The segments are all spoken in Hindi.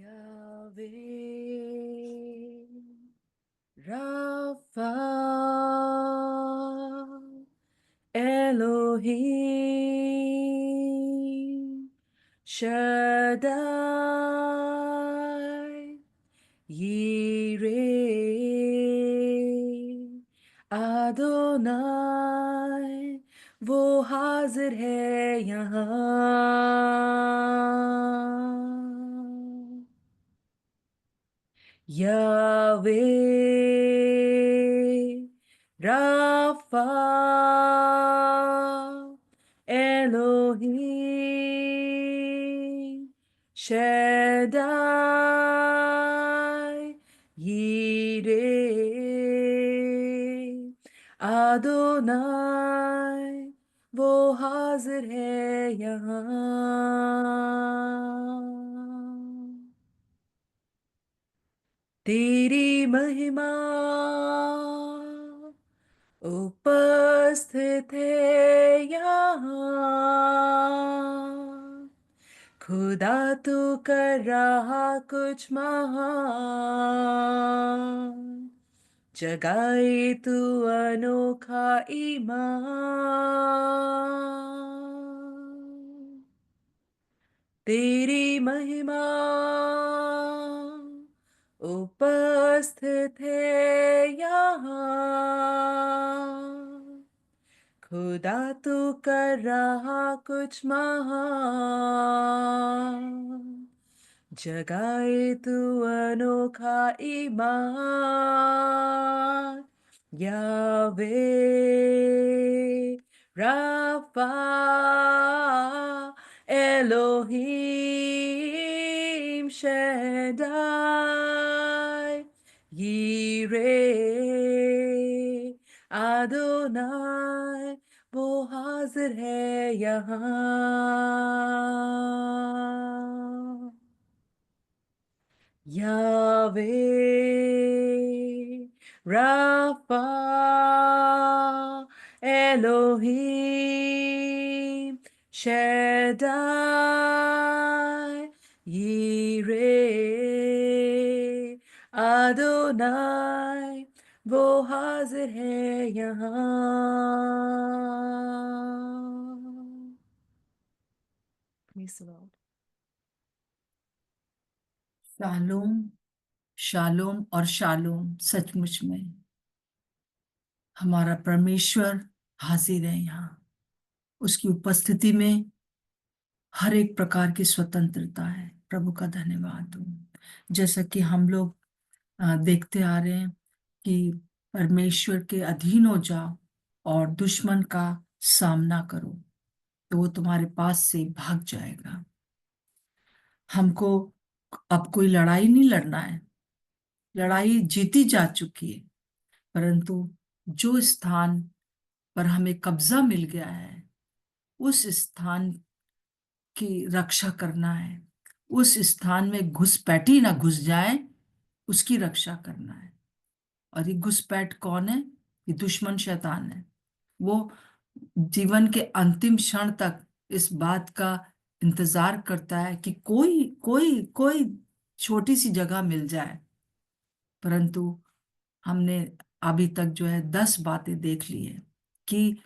Yahweh, Rapha, Elohim, Shaddai, Yireh, Adonai, वो हाजिर है यहाँ। Yahweh, Rapha, Elohim, Shaddai, Yireh, Adonai, वो हाजिर है यहाँ। तेरी महिमा उपस्थित है यहाँ। खुदा तू कर रहा कुछ महान, जगाए तू अनोखा ईमान। तेरी महिमा उपस्थित है यहाँ। खुदा तू कर रहा कुछ महान, जगाए तू अनोखा ईमान। यावे Rafa Elohim Shaddai Yireh Adonai, वो हाजिर है यहाँ। Yahweh, Rapha, Elohim, Shaddai, Yireh, Adonai, वो हाजिर है यहाँ। Praise the Lord. Shalom, shalom और शालोम। सचमुच में हमारा परमेश्वर हाजिर है यहाँ। उसकी उपस्थिति में हर एक प्रकार की स्वतंत्रता है। प्रभु का धन्यवाद हो। जैसा कि हम लोग देखते आ रहे हैं कि परमेश्वर के अधीन हो जाओ और दुश्मन का सामना करो तो वो तुम्हारे पास से भाग जाएगा। हमको अब कोई लड़ाई नहीं लड़ना है। लड़ाई जीती जा चुकी है, परंतु जो स्थान पर हमें कब्जा मिल गया है उस स्थान की रक्षा करना है। उस स्थान में घुसपैठी ना घुस जाए, उसकी रक्षा करना है। और ये घुसपैठ कौन है? ये दुश्मन शैतान है। वो जीवन के अंतिम क्षण तक इस बात का इंतजार करता है कि कोई कोई कोई छोटी सी जगह मिल जाए। परंतु हमने अभी तक जो है 10 बातें देख ली है कि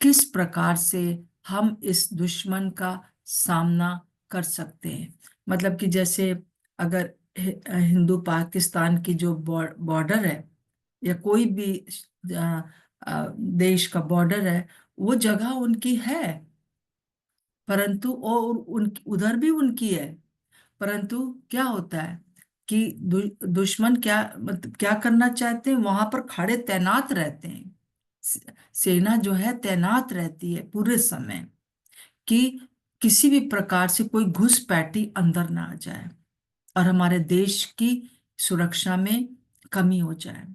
किस प्रकार से हम इस दुश्मन का सामना कर सकते हैं। मतलब कि जैसे अगर हिंदू पाकिस्तान की जो बॉर्डर है या कोई भी अ, देश का बॉर्डर है, वो जगह उनकी है, परंतु और उधर भी उनकी है। परंतु क्या होता है कि दुश्मन क्या मतलब क्या करना चाहते हैं? वहां पर खड़े तैनात रहते हैं। सेना जो है तैनात रहती है पूरे समय कि किसी भी प्रकार से कोई घुसपैठी अंदर ना आ जाए और हमारे देश की सुरक्षा में कमी हो जाए।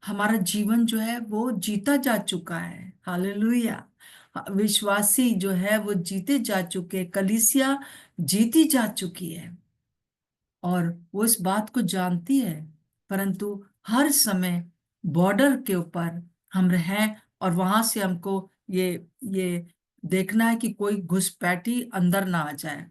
हमारा जीवन जो है वो जीता जा चुका है। हालेलुया। विश्वासी जो है वो जीते जा चुके, कलीसिया जीती जा चुकी है और वो इस बात को जानती है। परंतु हर समय बॉर्डर के ऊपर हम रहें और वहां से हमको ये देखना है कि कोई घुसपैठी अंदर ना आ जाए।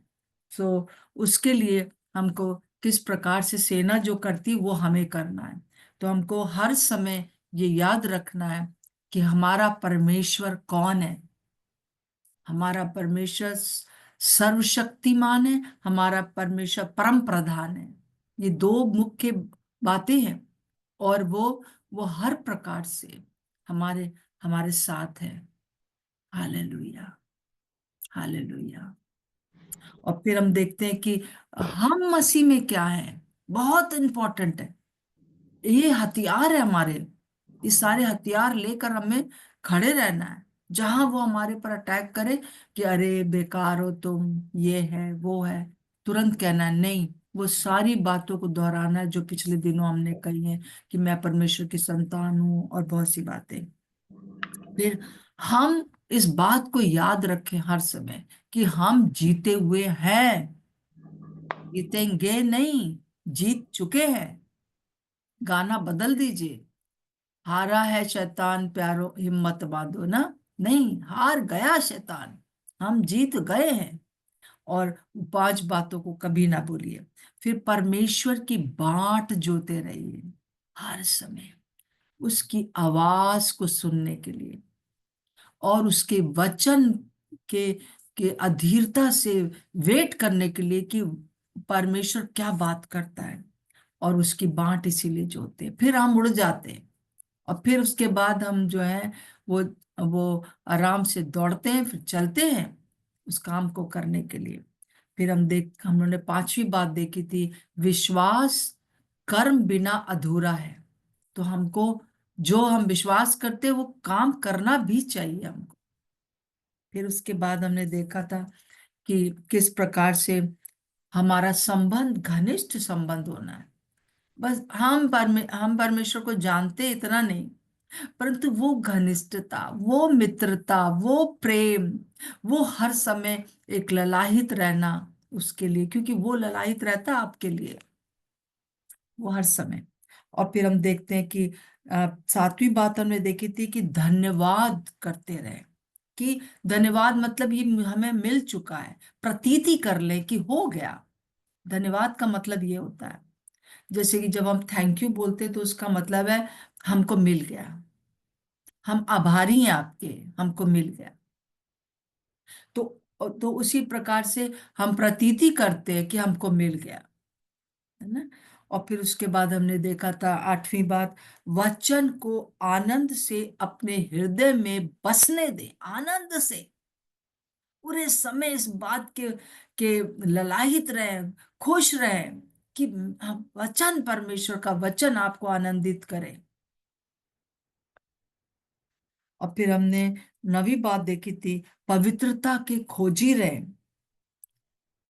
सो उसके लिए हमको किस प्रकार से सेना जो करती वो हमें करना है। तो हमको हर समय ये याद रखना है कि हमारा परमेश्वर कौन है। हमारा परमेश्वर सर्वशक्तिमान है, हमारा परमेश्वर परम प्रधान है। ये दो मुख्य बातें हैं। और वो हर प्रकार से हमारे हमारे साथ है। Hallelujah, hallelujah. और फिर हम देखते हैं कि हम मसीह में क्या है, बहुत इंपॉर्टेंट है। ये हथियार है हमारे। ये सारे हथियार लेकर हमें खड़े रहना है। जहां वो हमारे पर अटैक करे कि अरे बेकार हो तुम, ये है वो है, तुरंत कहना है नहीं। वो सारी बातों को दोहराना है जो पिछले दिनों हमने कही है कि मैं परमेश्वर की संतान हूँ, और बहुत सी बातें। फिर हम इस बात को याद रखें हर समय कि हम जीते हुए हैं, जीतेंगे नहीं, जीत चुके हैं। गाना बदल दीजिए। हारा है शैतान प्यारो हिम्मत बांधो ना, नहीं, हार गया शैतान, हम जीत गए हैं। और पांच बातों को कभी ना भूलिए। फिर परमेश्वर की बाट जोते रहिए हर समय, उसकी आवाज को सुनने के लिए, और उसके वचन के के अधीरता से वेट करने के लिए कि परमेश्वर क्या बात करता है। और उसकी बाट इसीलिए जोते हैं। फिर हम उड़ जाते हैं, और फिर उसके बाद हम जो है वो वो आराम से दौड़ते हैं, फिर चलते हैं उस काम को करने के लिए। फिर हम लोगों ने पांचवी बात देखी थी, विश्वास कर्म बिना अधूरा है। तो हमको जो हम विश्वास करते हैं वो काम करना भी चाहिए हमको। फिर उसके बाद हमने देखा था कि किस प्रकार से हमारा संबंध घनिष्ठ संबंध होना है। बस हम परमेश्वर को जानते इतना नहीं, परंतु वो घनिष्ठता, वो मित्रता, वो प्रेम, वो हर समय एक ललाहित रहना उसके लिए, क्योंकि वो ललाहित रहता है आपके लिए, वो हर समय। और फिर हम देखते हैं कि सातवीं बात हमने देखी थी कि धन्यवाद करते रहे। कि धन्यवाद मतलब ये हमें मिल चुका है, प्रतीति कर ले कि हो गया। धन्यवाद का मतलब ये होता है, जैसे कि जब हम थैंक यू बोलते हैं तो उसका मतलब है हमको मिल गया, हम आभारी हैं आपके, हमको मिल गया। तो तो उसी प्रकार से हम प्रतीति करते हैं कि हमको मिल गया, है ना। और फिर उसके बाद हमने देखा था आठवीं बात, वचन को आनंद से अपने हृदय में बसने दे, आनंद से पूरे समय इस बात के ललाहित रहे, खुश रहे कि वचन, परमेश्वर का वचन आपको आनंदित करे। और फिर हमने नवी बात देखी थी, पवित्रता के खोजी रहे।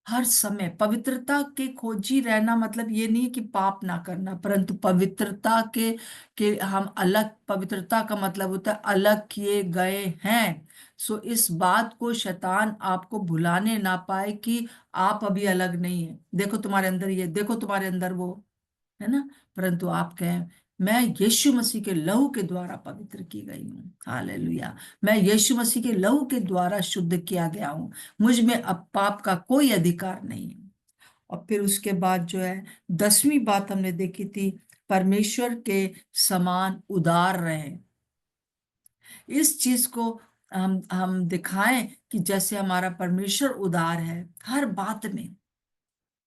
हर समय पवित्रता के खोजी रहना मतलब ये नहीं कि पाप ना करना, परंतु पवित्रता के हम अलग, पवित्रता का मतलब होता है अलग किए गए हैं। सो इस बात को शैतान आपको भुलाने ना पाए कि आप अभी अलग नहीं है, देखो तुम्हारे अंदर ये, देखो तुम्हारे अंदर वो, है ना। परंतु आप कहें मैं यीशु मसीह के लहू के द्वारा पवित्र की गई हूँ, हालेलुया। मैं यीशु मसीह के लहू के द्वारा शुद्ध किया गया हूँ, मुझ में अब पाप का कोई अधिकार नहीं है। और फिर उसके बाद जो है दसवीं बात हमने देखी थी, परमेश्वर के समान उदार रहे। इस चीज को हम दिखाएं कि जैसे हमारा परमेश्वर उदार है हर बात में,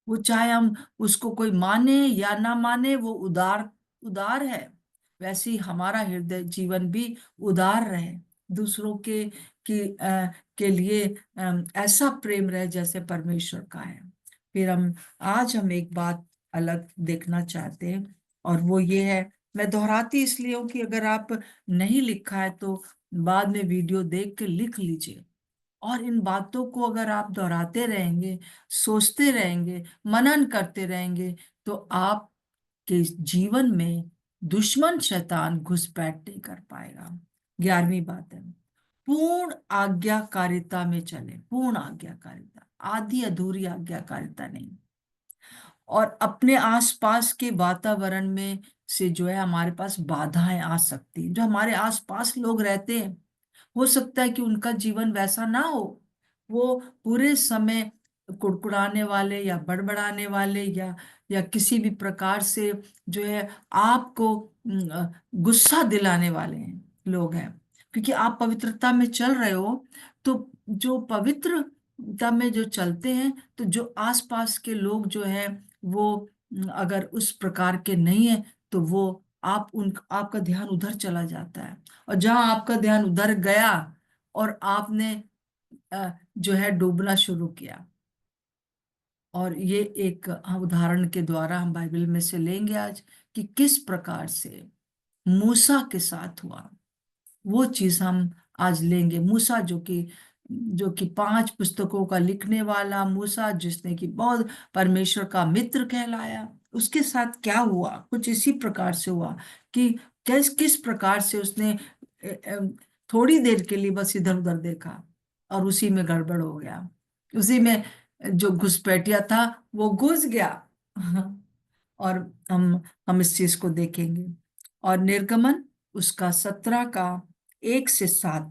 वो चाहे हम उसको कोई माने या ना माने, वो उदार उदार है। वैसे ही हमारा हृदय जीवन भी उदार रहे, दूसरों के लिए ऐसा प्रेम रहे जैसे परमेश्वर का है। फिर आज हम एक बात अलग देखना चाहते हैं, और वो ये है, मैं दोहराती इसलिए हूँ कि अगर आप नहीं लिखा है तो बाद में वीडियो देख के लिख लीजिए। और इन बातों को अगर आप दोहराते रहेंगे, सोचते रहेंगे, मनन करते रहेंगे, तो आपके जीवन में दुश्मन शैतान घुसपैठ नहीं कर पाएगा। 11वीं बात है, पूर्ण आज्ञाकारिता में चले, पूर्ण आज्ञाकारिता, आधी अधूरी आज्ञाकारिता नहीं। और अपने आसपास के वातावरण में से जो है हमारे पास बाधाएं आ सकती हैं। जो हमारे आसपास लोग रहते हैं, हो सकता है कि उनका जीवन वैसा ना हो, वो पूरे समय कुड़कुड़ाने वाले या बड़बड़ाने वाले या किसी भी प्रकार से जो है आपको गुस्सा दिलाने वाले हैं लोग हैं, क्योंकि आप पवित्रता में चल रहे हो। तो जो पवित्रता में जो चलते हैं, तो जो आसपास के लोग जो है वो अगर उस प्रकार के नहीं है, तो वो आपका ध्यान उधर चला जाता है। और जहां आपका ध्यान उधर गया और आपने जो है डूबना शुरू किया। और ये एक उदाहरण के द्वारा हम बाइबल में से लेंगे आज, कि किस प्रकार से मूसा के साथ हुआ, वो चीज हम आज लेंगे। मूसा जो कि 5 पुस्तकों का लिखने वाला मूसा, जिसने कि बहुत परमेश्वर का मित्र कहलाया, उसके साथ क्या हुआ, कुछ इसी प्रकार से हुआ कि किस किस प्रकार से उसने थोड़ी देर के लिए बस इधर उधर देखा और उसी में गड़बड़ हो गया। उसी में जो घुसपैठिया था वो घुस गया। और हम इस चीज को देखेंगे। और निर्गमन उसका 17 का 1 से 7,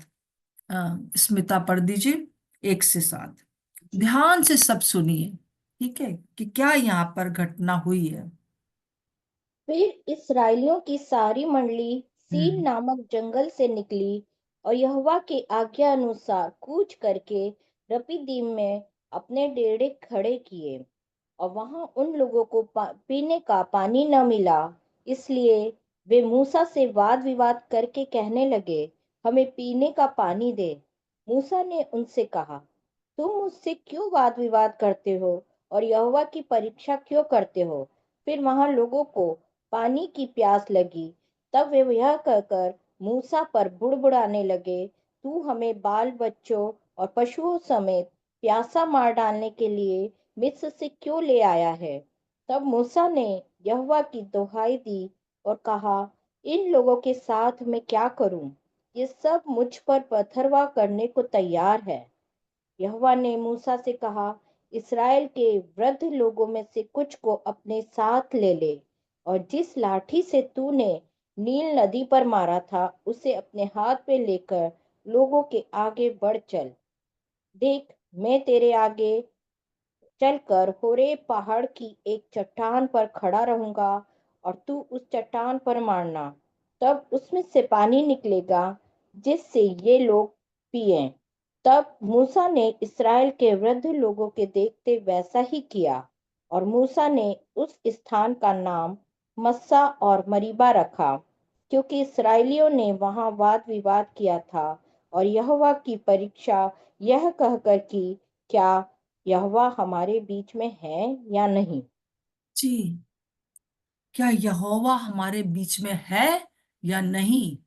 स्मिता पढ़ दीजिए, 1 से 7। जी। ध्यान से सब सुनिए, ठीक है, कि क्या यहाँ पर घटना हुई है। फिर इस्राएलियों की सारी मंडली सीन हम्म। नामक जंगल से निकली और यहोवा की आज्ञा अनुसार कूच करके रपीदीम में अपने डेरे खड़े किए। और वहां उन लोगों को पीने का पानी न मिला, इसलिए वे मूसा से वाद विवाद करके कहने लगे, हमें पीने का पानी दे। मूसा ने उनसे कहा, तुम मुझसे क्यों वाद विवाद करते हो और यहोवा की परीक्षा क्यों करते हो। फिर वहां लोगों को पानी की प्यास लगी। तब वे यह कहकर मूसा पर बुड़बुड़ाने लगे, तू हमें बाल बच्चों और पशुओं समेत प्यासा मार डालने के लिए मिस्र से क्यों ले आया है। तब मूसा ने यहोवा की दुहाई दी और कहा, इन लोगों के साथ मैं क्या करूं। ये सब मुझ पर पथरवाह करने को तैयार है। यहोवा ने मूसा से कहा, इस्राएल के वृद्ध लोगों में से कुछ को अपने साथ ले ले और जिस लाठी से तूने नील नदी पर मारा था उसे अपने हाथ में लेकर लोगों के आगे बढ़ चल। देख, मैं तेरे आगे चलकर होरेब पहाड़ की एक चट्टान पर खड़ा रहूंगा और तू उस चट्टान पर मारना। तब उसमें से पानी निकलेगा जिससे ये लोग पिएं। तब मूसा ने इस्राएल के वृद्ध लोगों के देखते वैसा ही किया और मूसा ने उस स्थान का नाम मस्सा और मरीबा रखा, क्योंकि इस्राएलियों ने वहां वाद विवाद किया था और यहोवा की परीक्षा यह कहकर कि क्या यहोवा हमारे बीच में है या नहीं। जी, क्या यहोवा हमारे बीच में है या नहीं।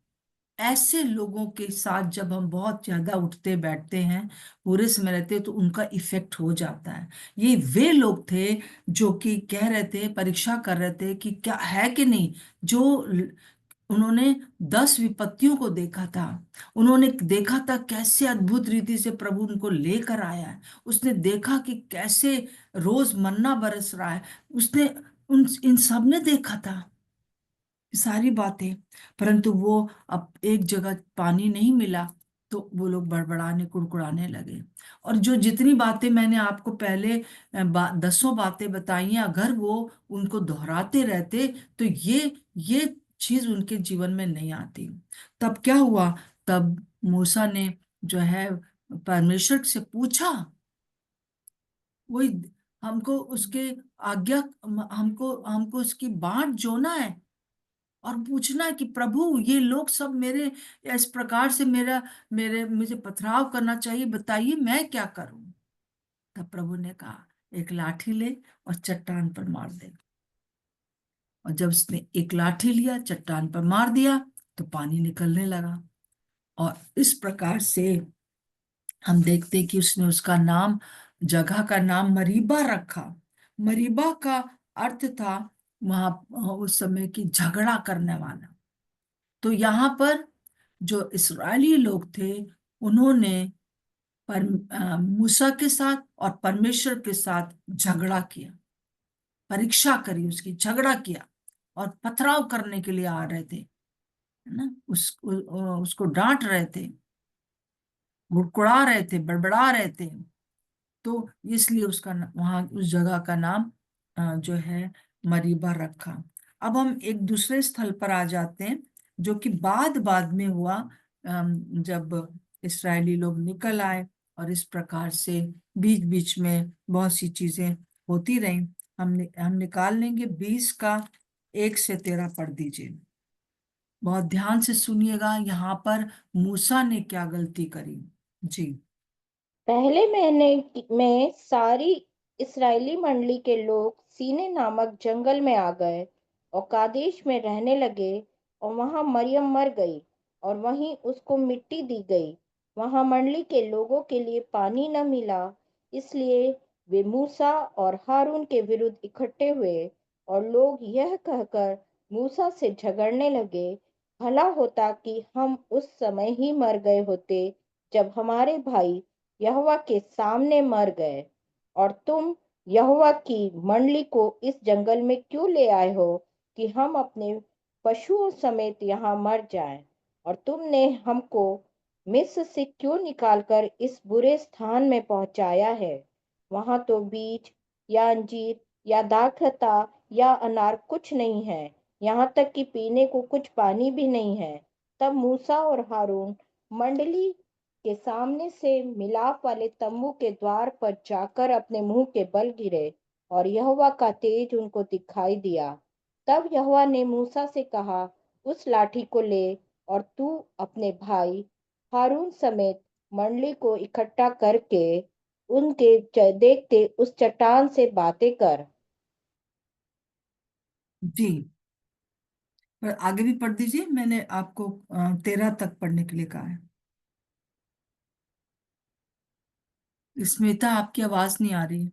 ऐसे लोगों के साथ जब हम बहुत ज्यादा उठते बैठते हैं, पूरे समय रहते हैं, तो उनका इफेक्ट हो जाता है। ये वे लोग थे जो कि कह रहे थे, परीक्षा कर रहे थे कि क्या है कि नहीं। जो उन्होंने 10 विपत्तियों को देखा था, उन्होंने देखा था कैसे अद्भुत रीति से प्रभु उनको लेकर आया है। उसने देखा कि कैसे रोज मन्ना बरस रहा है। उसने उन इन सब ने देखा था सारी बातें। परंतु वो अब एक जगह पानी नहीं मिला, तो वो लोग बड़बड़ाने कुड़कुड़ाने लगे। और जो जितनी बातें मैंने आपको पहले 10 बातें बताई हैं, अगर वो उनको दोहराते रहते, तो ये चीज उनके जीवन में नहीं आती। तब क्या हुआ, तब मूसा ने जो है परमेश्वर से पूछा। वही, हमको उसके आज्ञा, हमको हमको उसकी बाट जोना है और पूछना है कि प्रभु, ये लोग सब मेरे इस प्रकार से मेरा मेरे मुझे पथराव करना चाहिए, बताइए मैं क्या करूं। तब प्रभु ने कहा, एक लाठी ले और चट्टान पर मार दे। और जब उसने एक लाठी लिया, चट्टान पर मार दिया, तो पानी निकलने लगा। और इस प्रकार से हम देखते कि उसने उसका नाम, जगह का नाम मरीबा रखा। मरीबा का अर्थ था वहां उस समय की झगड़ा करने वाला। तो यहाँ पर जो इस्राएली लोग थे, उन्होंने मूसा के साथ और परमेश्वर के साथ झगड़ा किया, परीक्षा करी उसकी, झगड़ा किया और पथराव करने के लिए आ रहे थे, है ना। उसको डांट रहे थे, गुड़कुड़ा रहे थे, बड़बड़ा रहे थे। तो इसलिए वहां उस जगह का नाम जो है मरीबा रखा। अब हम एक दूसरे स्थल पर आ जाते हैं जो कि बाद बाद में हुआ, जब इस्राएली लोग निकल आए और इस प्रकार से बीच बीच में बहुत सी चीजें होती रहीं। हम निकाल लेंगे 20 का 1 से 13 पढ़ दीजिए। बहुत ध्यान से सुनिएगा, यहाँ पर मूसा ने क्या गलती करी। जी। पहले महीने में सारी इस्राएली मंडली के लोग सीने नामक जंगल में आ गए और कादेश में रहने लगे, और वहां मरियम मर गई और वहीं उसको मिट्टी दी गई। वहां मंडली के लोगों के लिए पानी न मिला, इसलिए वे मूसा और हारून के विरुद्ध इकट्ठे हुए, और लोग यह कहकर मूसा से झगड़ने लगे, भला होता कि हम उस समय ही मर गए होते जब हमारे भाई यहोवा के सामने मर गए, और तुम यहोवा की मंडली को इस जंगल में क्यों ले आए हो कि हम अपने पशुओं समेत यहाँ मर जाएं। और तुमने हमको मिस्र से क्यों निकालकर इस बुरे स्थान में पहुंचाया है। वहां तो बीज या अंजीर या दाखलता या अनार कुछ नहीं है, यहाँ तक कि पीने को कुछ पानी भी नहीं है। तब मूसा और हारून मंडली के सामने से मिलाप वाले तंबू के द्वार पर जाकर अपने मुंह के बल गिरे, और यहोवा का तेज उनको दिखाई दिया। तब यहोवा ने मूसा से कहा, उस लाठी को ले और तू अपने भाई हारून समेत मंडली को इकट्ठा करके उनके देखते उस चट्टान से बातें कर। जी, पर आगे भी पढ़ दीजिए, मैंने आपको 13 तक पढ़ने के लिए कहा है। स्मिता, आपकी आवाज नहीं आ रही है।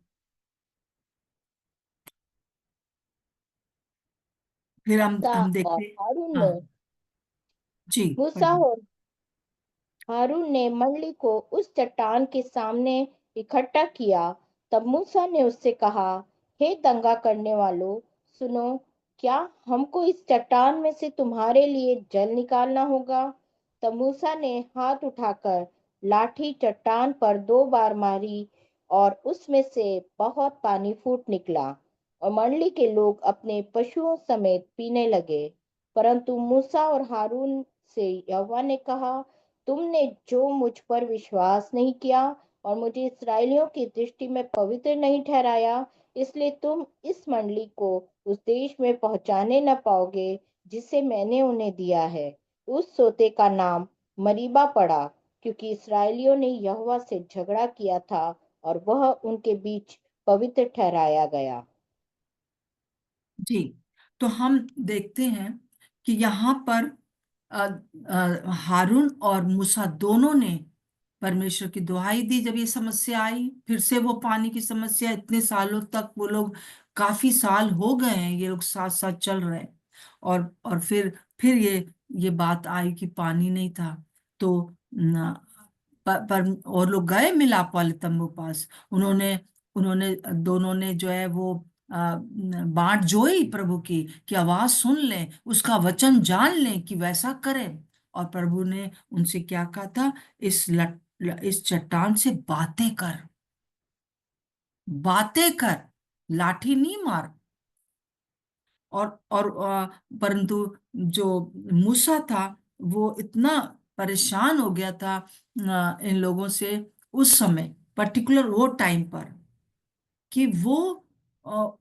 फिर मूसा हम और देखते। हारून ने हाँ जी, मूसा पढ़िए। और हारून ने मंडली को उस चट्टान के सामने इकट्ठा किया। तब मूसा ने उससे कहा, हे दंगा करने वालों, सुनो, क्या हमको इस चट्टान में से तुम्हारे लिए जल निकालना होगा। तब मूसा ने हाथ उठाकर लाठी चट्टान पर 2 बार मारी, और उसमें से बहुत पानी फूट निकला, और मंडली के लोग अपने पशुओं समेत पीने लगे। परंतु मूसा और हारून से यहोवा ने कहा, तुमने जो मुझ पर विश्वास नहीं किया और मुझे इस्राएलियों की दृष्टि में पवित्र नहीं ठहराया, इसलिए तुम इस मंडली को उस देश में पहुंचाने न पाओगे जिसे मैंने उन्हें दिया है। उस सोते का नाम मरीबा पड़ा, क्योंकि इस्राएलियों ने यहोवा से झगड़ा किया था और वह उनके बीच पवित्र ठहराया गया। जी, तो हम देखते हैं कि यहाँ पर हारून और मूसा दोनों ने परमेश्वर की दुहाई दी। जब ये समस्या आई, फिर से वो पानी की समस्या, इतने सालों तक वो लोग, काफी साल हो गए हैं ये लोग साथ साथ चल रहे हैं, और फिर ये बात आई कि पानी नहीं था। तो न, पर और लोग गए मिलाप वाले तंबू पास। उन्होंने उन्होंने दोनों ने जो है वो बाट जोई प्रभु की आवाज सुन लें, उसका वचन जान लें कि वैसा करें। और प्रभु ने उनसे क्या कहा था, इस चट्टान से बातें कर, लाठी नहीं मार। परंतु जो मूसा था वो इतना परेशान हो गया था इन लोगों से उस समय, पर्टिकुलर वो टाइम पर, कि वो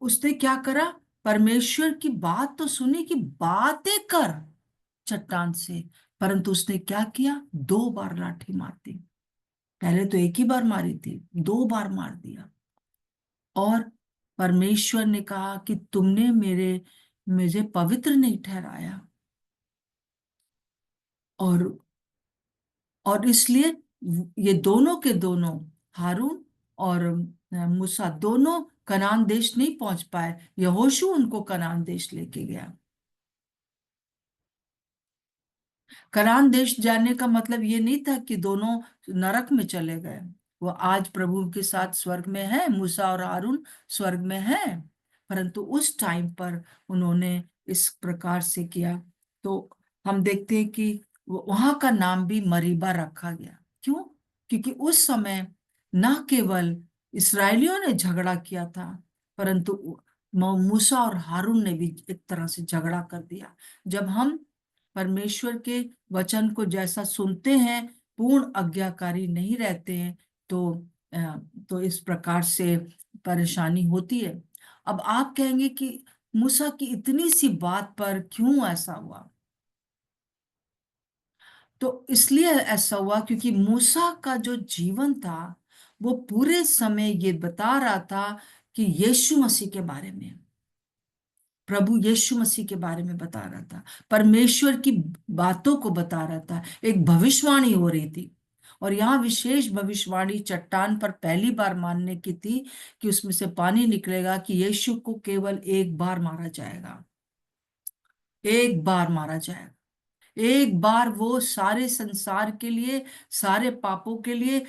उसने क्या करा, परमेश्वर की बात तो सुनी कि बातें कर चट्टान से, परंतु उसने क्या किया, 2 बार लाठी मार दी। पहले तो एक ही बार मारी थी, 2 बार मार दिया। और परमेश्वर ने कहा कि तुमने मुझे पवित्र नहीं ठहराया, और इसलिए ये दोनों के दोनों, हारून और मूसा, दोनों कनान देश नहीं पहुंच पाए। यहोशू उनको कनान देश लेके गया। कनान देश जाने का मतलब ये नहीं था कि दोनों नरक में चले गए। वो आज प्रभु के साथ स्वर्ग में है, मूसा और हारून स्वर्ग में है, परंतु उस टाइम पर उन्होंने इस प्रकार से किया। तो हम देखते हैं कि वहां का नाम भी मरीबा रखा गया। क्यों? क्योंकि उस समय न केवल इसराइलियों ने झगड़ा किया था, परंतु मूसा और हारून ने भी एक तरह से झगड़ा कर दिया। जब हम परमेश्वर के वचन को जैसा सुनते हैं, पूर्ण आज्ञाकारी नहीं रहते हैं, तो तो इस प्रकार से परेशानी होती है। अब आप कहेंगे कि मूसा की इतनी सी बात पर क्यों ऐसा हुआ? तो इसलिए ऐसा हुआ क्योंकि मूसा का जो जीवन था वो पूरे समय ये बता रहा था कि यीशु मसीह के बारे में, प्रभु यीशु मसीह के बारे में बता रहा था, परमेश्वर की बातों को बता रहा था। एक भविष्यवाणी हो रही थी, और यहाँ विशेष भविष्यवाणी चट्टान पर पहली बार मानने की थी कि उसमें से पानी निकलेगा, कि यीशु को केवल एक बार मारा जाएगा, एक बार मारा जाएगा, एक बार वो सारे संसार के लिए, सारे पापों के लिए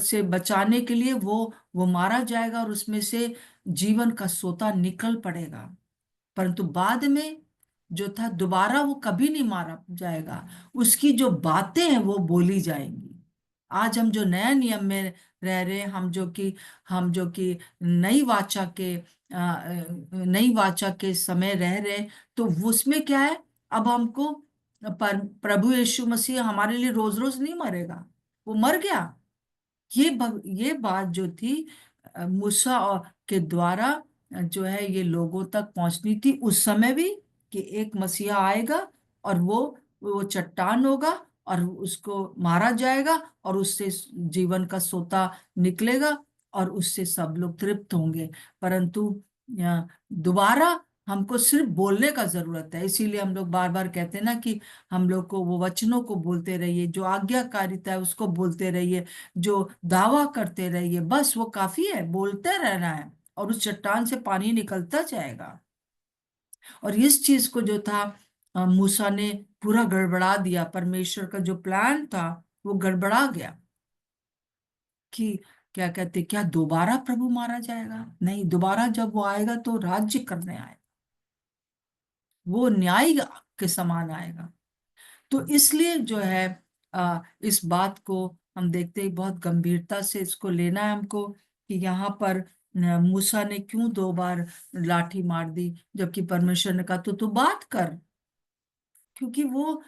से बचाने के लिए वो मारा जाएगा, और उसमें से जीवन का सोता निकल पड़ेगा। परंतु बाद में जो था, दोबारा वो कभी नहीं मारा जाएगा, उसकी जो बातें हैं वो बोली जाएंगी। आज हम जो नया नियम में रह रहे हैं, हम जो कि नई वाचा के नई वाचा के समय रह रहे हैं, तो उसमें क्या है, अब हमको प्रभु यीशु मसीह हमारे लिए रोज रोज नहीं मरेगा, वो मर गया। ये बात जो थी मूसा और के द्वारा जो है ये लोगों तक पहुंचनी थी उस समय भी, कि एक मसीहा आएगा और वो चट्टान होगा और उसको मारा जाएगा, और उससे जीवन का सोता निकलेगा, और उससे सब लोग तृप्त होंगे। परंतु दोबारा हमको सिर्फ बोलने का जरूरत है। इसीलिए हम लोग बार बार कहते हैं ना कि हम लोग को वो वचनों को बोलते रहिए, जो आज्ञाकारिता है उसको बोलते रहिए, जो दावा करते रहिए, बस वो काफी है, बोलते रहना है, और उस चट्टान से पानी निकलता जाएगा। और इस चीज को जो था मूसा ने पूरा गड़बड़ा दिया, परमेश्वर का जो प्लान था वो गड़बड़ा गया। कि क्या कहते, क्या दोबारा प्रभु मारा जाएगा? नहीं, दोबारा जब वो आएगा तो राज्य करने आएगा, वो न्याय के समान आएगा। तो इसलिए जो है इस बात को हम देखते ही बहुत गंभीरता से इसको लेना है हमको, कि यहाँ पर मूसा ने क्यों 2 बार लाठी मार दी, जबकि परमेश्वर ने कहा तो तू बात कर। क्योंकि वो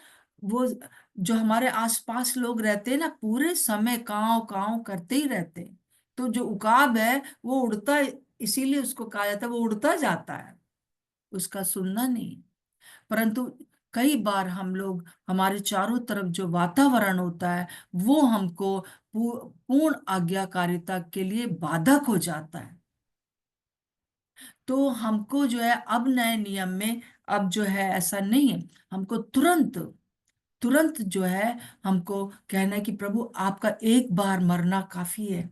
जो हमारे आसपास लोग रहते हैं ना, पूरे समय काव काव करते ही रहते हैं। तो जो उकाब है वो उड़ता, इसीलिए उसको कहा जाता है वो उड़ता जाता है, उसका सुनना नहीं। परंतु कई बार हम लोग, हमारे चारों तरफ जो वातावरण होता है वो हमको पूर्ण आज्ञाकारिता के लिए बाधक हो जाता है। तो हमको जो है अब नए नियम में अब जो है ऐसा नहीं है, हमको तुरंत तुरंत जो है हमको कहना है कि प्रभु आपका एक बार मरना काफी है,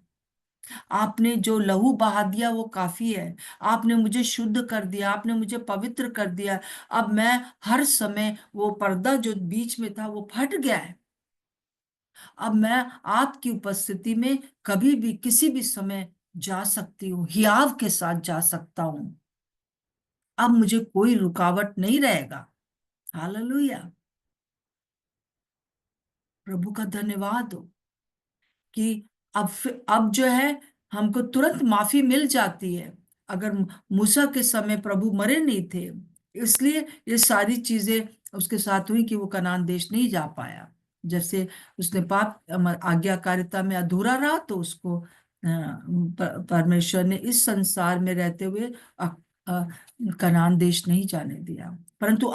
आपने जो लहू बहा दिया वो काफी है, आपने मुझे शुद्ध कर दिया, आपने मुझे पवित्र कर दिया। अब मैं हर समय, वो पर्दा जो बीच में था वो फट गया है, अब मैं आपकी उपस्थिति में कभी भी किसी भी समय जा सकती हूँ, हियाव के साथ जा सकता हूँ। अब मुझे कोई रुकावट नहीं रहेगा। हालेलुया, प्रभु का धन्यवाद हो कि अब जो है हमको तुरंत माफी मिल जाती है। अगर मूसा के समय प्रभु मरे नहीं थे, इसलिए ये सारी चीजें उसके साथ हुई कि वो कनान देश नहीं जा पाया। जैसे उसने पाप आज्ञाकारिता में अधूरा रहा, तो उसको परमेश्वर ने इस संसार में रहते हुए अ, कनान देश नहीं जाने दिया। परंतु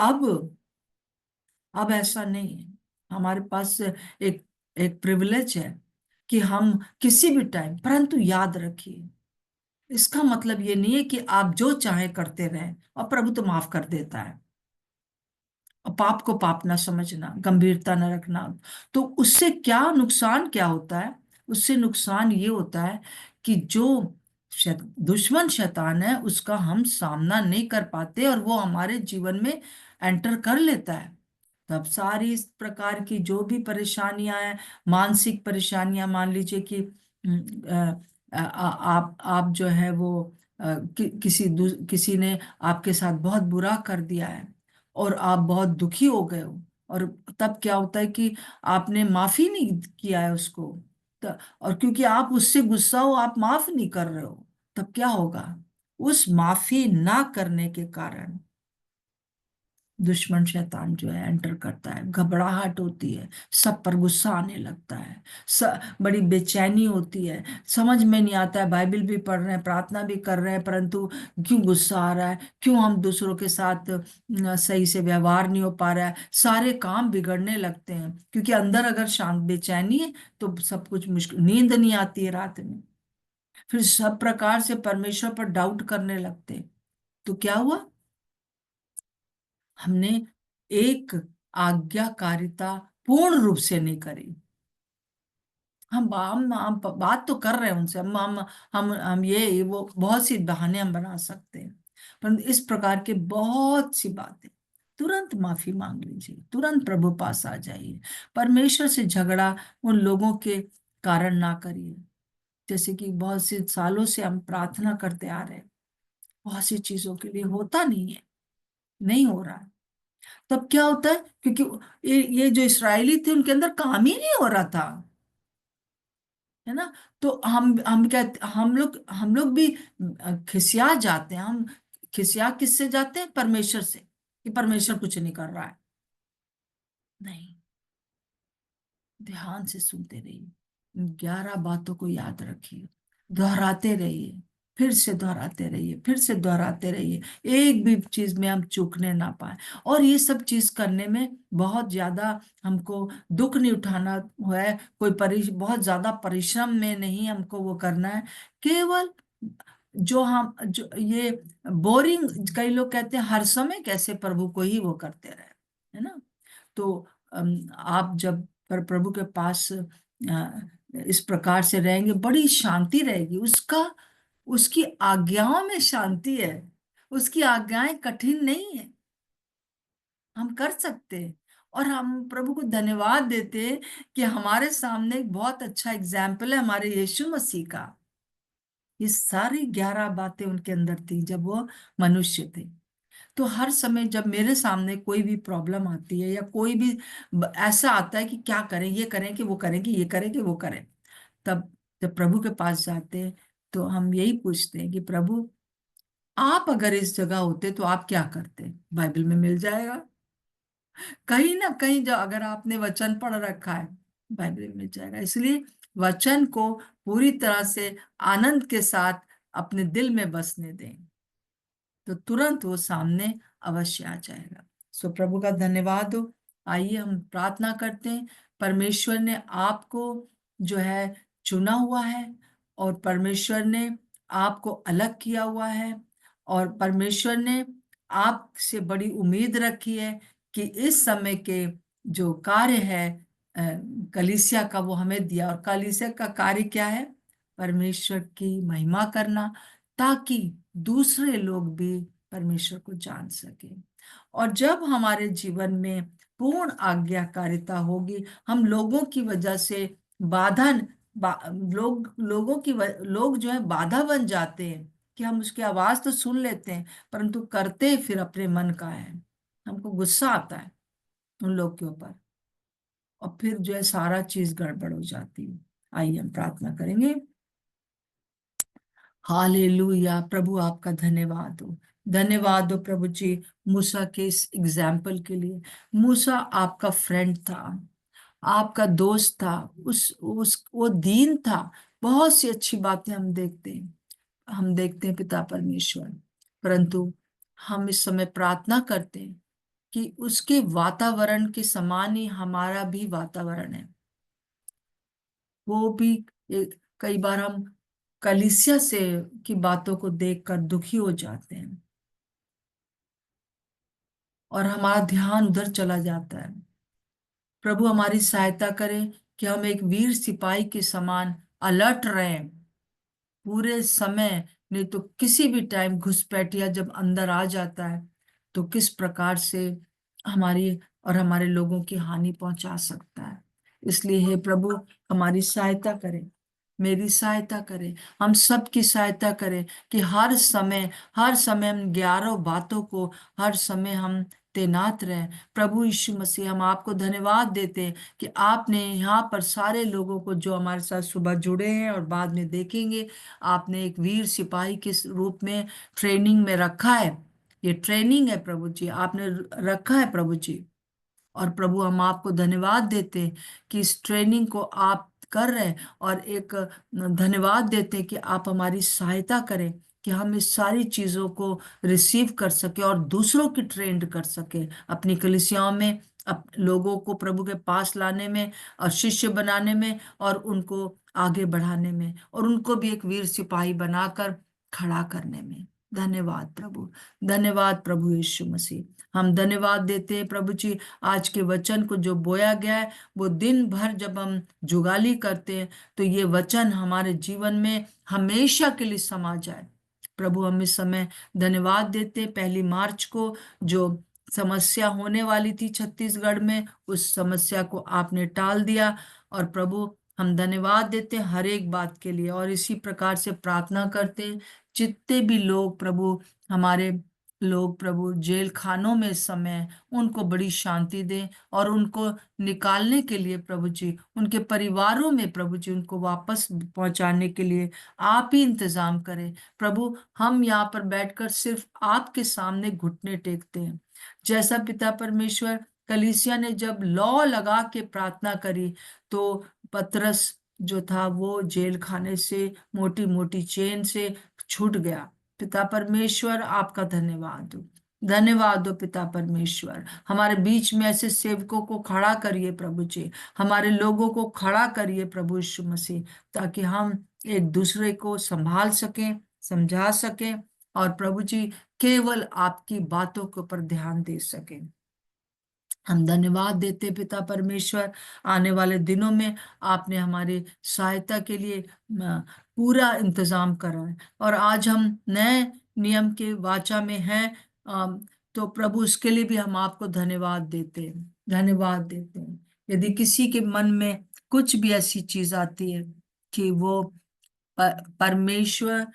अब ऐसा नहीं है। हमारे पास एक एक प्रिविलेज है कि हम किसी भी टाइम, परंतु याद रखिए, इसका मतलब ये नहीं है कि आप जो चाहे करते रहें और प्रभु तो माफ कर देता है। और पाप को पाप ना समझना, गंभीरता ना रखना, तो उससे क्या नुकसान क्या होता है? उससे नुकसान ये होता है कि जो दुश्मन शैतान है उसका हम सामना नहीं कर पाते, और वो हमारे जीवन में एंटर कर लेता है। तब सारी इस प्रकार की जो भी परेशानियां हैं, मानसिक परेशानियां, मान लीजिए कि आप जो है वो किसी ने आपके साथ बहुत बुरा कर दिया है और आप बहुत दुखी हो गए हो, और तब क्या होता है कि आपने माफी नहीं किया है उसको, और क्योंकि आप उससे गुस्सा हो, आप माफ नहीं कर रहे हो, तब क्या होगा? उस माफी ना करने के कारण दुश्मन शैतान जो है एंटर करता है, घबराहट होती है, सब पर गुस्सा आने लगता है, बड़ी बेचैनी होती है, समझ में नहीं आता है, बाइबल भी पढ़ रहे हैं, प्रार्थना भी कर रहे हैं, परंतु क्यों गुस्सा आ रहा है, क्यों हम दूसरों के साथ सही से व्यवहार नहीं हो पा रहा है, सारे काम बिगड़ने लगते हैं, क्योंकि अंदर अगर शांत बेचैनी है तो सब कुछ मुश्किल, नींद नहीं आती है रात में, फिर सब प्रकार से परमेश्वर पर डाउट करने लगते हैं। तो क्या हुआ, हमने एक आज्ञाकारिता पूर्ण रूप से नहीं करी। हम बात तो कर रहे हैं उनसे, हम ये वो बहुत सी बहाने हम बना सकते हैं, परंतु इस प्रकार के बहुत सी बातें, तुरंत माफी मांग लीजिए, तुरंत प्रभु पास आ जाइए, परमेश्वर से झगड़ा उन लोगों के कारण ना करिए। जैसे कि बहुत से सालों से हम प्रार्थना करते आ रहे हैं, बहुत सी चीजों के लिए होता नहीं है, नहीं हो रहा है, तब क्या होता है, क्योंकि ये जो इसराइली थे उनके अंदर काम ही नहीं हो रहा था, है ना। तो हम क्या, हम लोग भी खिसिया जाते हैं, हम खिसिया किससे जाते हैं, परमेश्वर से, कि परमेश्वर कुछ नहीं कर रहा है। नहीं, ध्यान से सुनते रहिए, 11 बातों को याद रखिए, दोहराते रहिए, फिर से दोहराते रहिए, फिर से दोहराते रहिए, एक भी चीज में हम चूकने ना पाए। और ये सब चीज करने में बहुत ज्यादा हमको दुख नहीं उठाना है, कोई बहुत ज्यादा परिश्रम में नहीं हमको वो करना है, केवल जो ये बोरिंग, कई लोग कहते हैं हर समय कैसे प्रभु को ही वो करते रहे, है ना। तो आप जब प्रभु के पास इस प्रकार से रहेंगे, बड़ी शांति रहेगी, उसकी आज्ञाओं में शांति है, उसकी आज्ञाएं कठिन नहीं है, हम कर सकते हैं। और हम प्रभु को धन्यवाद देते हैं कि हमारे सामने एक बहुत अच्छा एग्जाम्पल है हमारे यीशु मसीह का। ये सारी 11 बातें उनके अंदर थी जब वो मनुष्य थे। तो हर समय जब मेरे सामने कोई भी प्रॉब्लम आती है, या कोई भी ऐसा आता है कि क्या करें, ये करें कि वो करें, कि ये करें कि वो करें, तब जब प्रभु के पास जाते हैं तो हम यही पूछते हैं कि प्रभु, आप अगर इस जगह होते तो आप क्या करते। बाइबल में मिल जाएगा, कहीं ना कहीं जो अगर आपने वचन पढ़ रखा है बाइबल में मिल जाएगा। इसलिए वचन को पूरी तरह से आनंद के साथ अपने दिल में बसने दें, तो तुरंत वो सामने अवश्य आ जाएगा। सो प्रभु का धन्यवाद हो। आइए हम प्रार्थना करते हैं। परमेश्वर ने आपको जो है चुना हुआ है, और परमेश्वर ने आपको अलग किया हुआ है, और परमेश्वर ने आपसे बड़ी उम्मीद रखी है कि इस समय के जो कार्य है अ, कलीसिया का, वो हमें दिया। और कलीसिया का कार्य क्या है, परमेश्वर की महिमा करना, ताकि दूसरे लोग भी परमेश्वर को जान सके। और जब हमारे जीवन में पूर्ण आज्ञाकारिता होगी, हम लोगों की वजह से बाधा लोग जो है बाधा बन जाते हैं, कि हम उसकी आवाज तो सुन लेते हैं परंतु करते फिर अपने मन का है, हमको गुस्सा आता है उन लोग के ऊपर, और फिर जो है सारा चीज गड़बड़ हो जाती है। आइए हम प्रार्थना करेंगे। हालेलुया, प्रभु आपका धन्यवाद हो, धन्यवाद हो प्रभु जी, मूसा के इस एग्जाम्पल के लिए। मूसा आपका फ्रेंड था, आपका दोस्त था, उस वो दीन था। बहुत सी अच्छी बातें हम देखते हैं पिता परमेश्वर, परंतु हम इस समय प्रार्थना करते हैं कि उसके वातावरण के समान ही हमारा भी वातावरण है। वो भी कई बार हम कलीसिया से की बातों को देखकर दुखी हो जाते हैं, और हमारा ध्यान उधर चला जाता है। प्रभु हमारी सहायता करें कि हम एक वीर सिपाही के समान अलर्ट रहें पूरे समय, नहीं तो किसी भी टाइम घुसपैठिया जब अंदर आ जाता है तो किस प्रकार से हमारी और हमारे लोगों की हानि पहुंचा सकता है। इसलिए हे प्रभु, हमारी सहायता करें, मेरी सहायता करें, हम सबकी सहायता करें कि हर समय हम 11 बातों को हर समय हम तैनात रहे। प्रभु यीशु मसीह, हम आपको धन्यवाद देते हैं कि आपने यहाँ पर सारे लोगों को जो हमारे साथ सुबह जुड़े हैं और बाद में देखेंगे, आपने एक वीर सिपाही के रूप में ट्रेनिंग में रखा है। ये ट्रेनिंग है प्रभु जी, आपने रखा है प्रभु जी। और प्रभु हम आपको धन्यवाद देते हैं कि इस ट्रेनिंग को आप कर रहे हैं, और एक धन्यवाद देते हैं कि आप हमारी सहायता करें कि हम इस सारी चीजों को रिसीव कर सके और दूसरों की ट्रेंड कर सके अपनी कलीसियाओं में, लोगों को प्रभु के पास लाने में और शिष्य बनाने में और उनको आगे बढ़ाने में और उनको भी एक वीर सिपाही बनाकर खड़ा करने में। धन्यवाद प्रभु, धन्यवाद प्रभु यीशु मसीह। हम धन्यवाद देते हैं प्रभु जी, आज के वचन को जो बोया गया है, वो दिन भर जब हम जुगाली करते हैं तो ये वचन हमारे जीवन में हमेशा के लिए समा जाए। प्रभु हम इस समय धन्यवाद देते हैं, 1 मार्च को जो समस्या होने वाली थी छत्तीसगढ़ में, उस समस्या को आपने टाल दिया। और प्रभु हम धन्यवाद देते हैं हर एक बात के लिए, और इसी प्रकार से प्रार्थना करते हैं जितने भी लोग प्रभु, हमारे लोग प्रभु जेल खानों में इस समय, उनको बड़ी शांति दें और उनको निकालने के लिए प्रभु जी, उनके परिवारों में प्रभु जी उनको वापस पहुंचाने के लिए आप ही इंतजाम करें। प्रभु हम यहाँ पर बैठकर सिर्फ आपके सामने घुटने टेकते हैं। जैसा पिता परमेश्वर कलीसिया ने जब लौ लगा के प्रार्थना करी, तो पतरस जो था वो जेल खाने से, मोटी मोटी चेन से छूट गया। पिता परमेश्वर आपका धन्यवाद हो, धन्यवाद हो पिता परमेश्वर। हमारे बीच में ऐसे सेवकों को खड़ा करिए प्रभु जी, हमारे लोगों को खड़ा करिए प्रभु यीशु मसीह, ताकि हम एक दूसरे को संभाल सकें, समझा सकें और प्रभु जी केवल आपकी बातों के ऊपर ध्यान दे सकें। हम धन्यवाद देते पिता परमेश्वर, आने वाले दिनों में आपने हमारी सहायता के लिए पूरा इंतजाम करा है, और आज हम नए नियम के वाचा में हैं। तो प्रभु उसके लिए भी हम आपको धन्यवाद देते हैं, धन्यवाद देते हैं। यदि किसी के मन में कुछ भी ऐसी चीज आती है कि वो परमेश्वर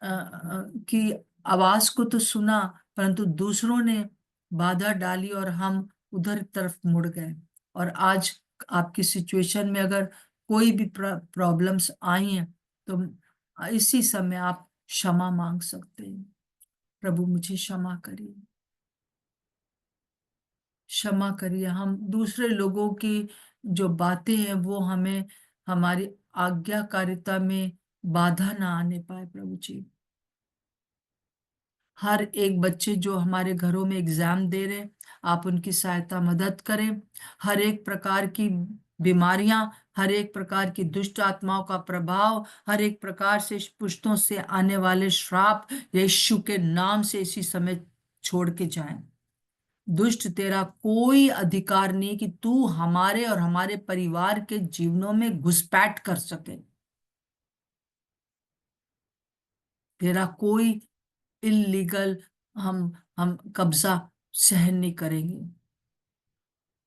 की आवाज को तो सुना, परंतु दूसरों ने बाधा डाली और हम उधर तरफ मुड़ गए, और आज आपकी सिचुएशन में अगर कोई भी प्रॉब्लम्स आई हैं, तो इसी समय आप क्षमा मांग सकते हैं। प्रभु मुझे क्षमा करिए, क्षमा करिए। हम दूसरे लोगों की जो बातें हैं वो हमें, हमारी आज्ञाकारिता में बाधा ना आने पाए प्रभु जी। हर एक बच्चे जो हमारे घरों में एग्जाम दे रहे, आप उनकी सहायता मदद करें। हर एक प्रकार की बीमारियां, हर एक प्रकार की दुष्ट आत्माओं का प्रभाव, हर एक प्रकार से पुष्टों से आने वाले श्राप यीशु के नाम से इसी समय छोड़ के जाएं। दुष्ट, तेरा कोई अधिकार नहीं कि तू हमारे और हमारे परिवार के जीवनों में घुसपैठ कर सके। तेरा कोई इलीगल हम कब्जा सहन नहीं करेंगे।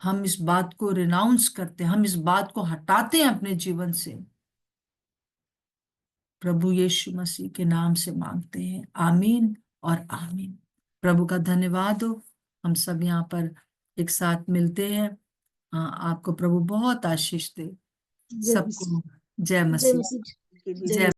हम इस बात को रिनाउंस करते हैं, हम इस बात को हटाते हैं अपने जीवन से। प्रभु यीशु मसीह के नाम से मांगते हैं, आमीन और आमीन। प्रभु का धन्यवाद हो। हम सब यहाँ पर एक साथ मिलते हैं। आपको प्रभु बहुत आशीष दे। सबको जय मसीह, जय